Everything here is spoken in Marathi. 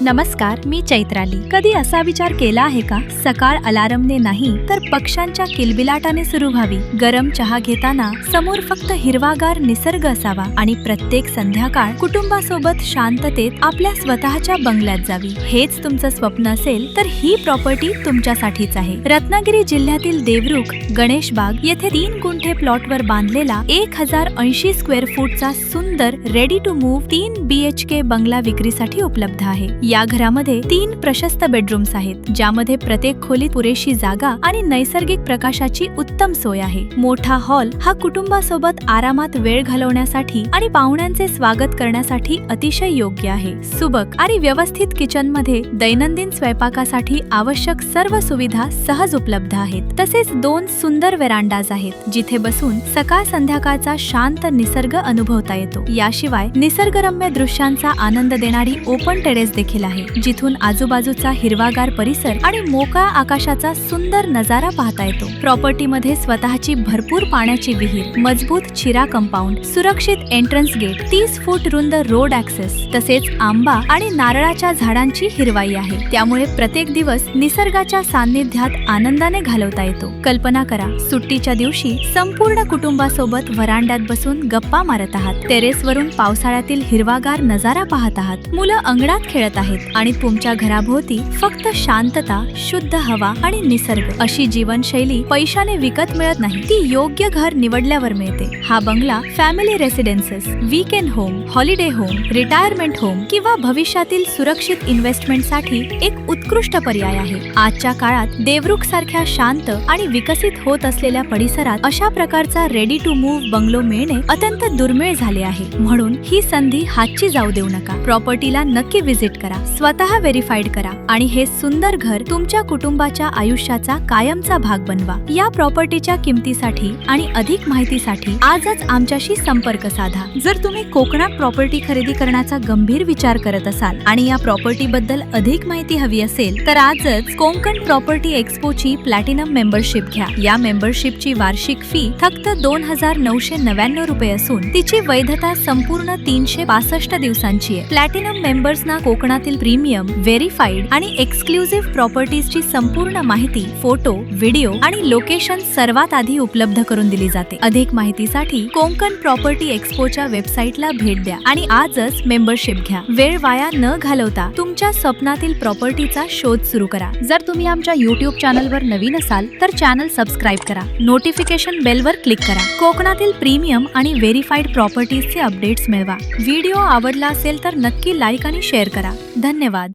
नमस्कार, मी चैत्राली. कधी असा विचार केला आहे का, सकाळ अलार्मने नाही तर पक्ष्यांच्या किलबिलाटाने सुरू व्हावी. गरम चहा घेताना समोर फक्त हिरवागार निसर्ग असावा आणि प्रत्येक संध्याकाळ कुटुंबासोबत शांततेत आपल्या स्वतःच्या बंगल्यात जावी. हेच तुमचं स्वप्न असेल तर ही प्रॉपर्टी तुमच्यासाठीच आहे. रत्नागिरी जिल्ह्यातील देवरुख गणेशबाग येथे 3 गुंठे प्लॉटवर बांधलेला 1080 स्क्वेअर फूटचा सुंदर रेडी टू मूव्ह 3 BHK बंगला विक्रीसाठी उपलब्ध आहे. या घरामध्ये 3 प्रशस्त बेडरूम्स आहेत, ज्यामध्ये प्रत्येक खोलीत पुरेशी जागा आणि नैसर्गिक प्रकाशाची उत्तम सोय आहे. मोठा हॉल हा कुटुंबासोबत आरामात वेळ घालवण्यासाठी आणि पाहुण्यांचे स्वागत करण्यासाठी अतिशय योग्य आहे. सुबक आणि व्यवस्थित किचन मध्ये दैनंदिन स्वयंपाकासाठी आवश्यक सर्व सुविधा सहज उपलब्ध आहेत. तसेच 2 सुंदर व्हेरांडाज आहेत, जिथे बसून सकाळ संध्याकाळचा शांत निसर्ग अनुभवता येतो. याशिवाय निसर्गरम्य दृश्यांचा आनंद देणारी ओपन टेरेस देखील आहे, जिथून आजूबाजूचा हिरवागार परिसर आणि मोकळा आकाशाचा सुंदर नजारा पाहता येतो. प्रॉपर्टीमध्ये स्वतःची भरपूर पाण्याची विहीर, मजबूत चिरा कंपाऊंड, सुरक्षित एंट्रन्स गेट, 30 फूट रुंद रोड ऍक्सेस, तसेच आंबा आणि नारळाच्या झाडांची हिरवाई आहे. त्यामुळे प्रत्येक दिवस निसर्गाच्या सान्निध्यात आनंदाने घालवता येतो. कल्पना करा, सुट्टीच्या दिवशी संपूर्ण कुटुंबासोबत व्हरांड्यात बसून गप्पा मारत आहात, टेरेसवरून पावसाळ्यातील हिरवागार नजारा पाहत आहात, मुलं अंगणात खेळत आहेत आणि तुमच्या घराभोवती फक्त शांतता, शुद्ध हवा आणि निसर्ग. अशी जीवनशैली पैशाने विकत मिळत नाही, ती योग्य घर निवडल्यावर मिळते. हा बंगला family residences, weekend home, holiday home, retirement home किंवा भविष्यातील सुरक्षित इन्व्हेस्टमेंटसाठी एक उत्कृष्ट पर्याय आहे. आजच्या काळात देवरुख सारख्या शांत आणि विकसित होत असलेल्या परिसरात अशा प्रकारचा रेडी टू मूव्ह बंगलो मिळणे अत्यंत दुर्मिळ झाले आहे. म्हणून ही संधी हातची जाऊ देऊ नका. प्रॉपर्टीला नक्की व्हिजिट करा, स्वतः व्हेरीफाईड करा आणि हे सुंदर घर तुमच्या कुटुंबाच्या आयुष्याचा कायमचा भाग बनवा. या प्रॉपर्टीच्या किमतीसाठी आणि अधिक माहितीसाठी आजच आमच्याशी संपर्क साधा. जर तुम्ही कोकणात प्रॉपर्टी खरेदी करण्याचा गंभीर विचार करत असाल आणि या प्रॉपर्टी बद्दल अधिक माहिती हवी असेल तर आजच कोकण प्रॉपर्टी एक्सपोची प्लॅटिनम मेंबरशिप घ्या. या मेंबरशिपची वार्षिक फी फक्त 2999 रुपये असून तिची वैधता संपूर्ण 365 दिवसांची आहे. प्लॅटिनम मेंबर्सना कोकणातील प्रीमियम, व्हेरीफाईड आणि एक्सक्लुझिव्ह प्रॉपर्टीजची संपूर्ण माहिती, फोटो, व्हिडिओ आणि लोकेशन सर्वात आधी उपलब्ध करून दिली जाते. अधिक माहितीसाठी कोकण प्रॉपर्टी एक्सपोच्या वेबसाईटला भेट द्या आणि आजच मेंबरशिप घ्या. वेळ वाया न घालवता तुमच्या स्वप्नातील प्रॉपर्टीचा शोध सुरू करा. जर तुम्ही आमच्या YouTube चॅनलवर नवीन असाल तर चॅनल सबस्क्राईब करा, नोटिफिकेशन बेलवर क्लिक करा. कोकणातील प्रीमियम आणि व्हेरीफाईड प्रॉपर्टीजचे अपडेट्स मिळवा. व्हिडिओ आवडला असेल तर नक्की लाईक आणि शेअर करा. धन्यवाद.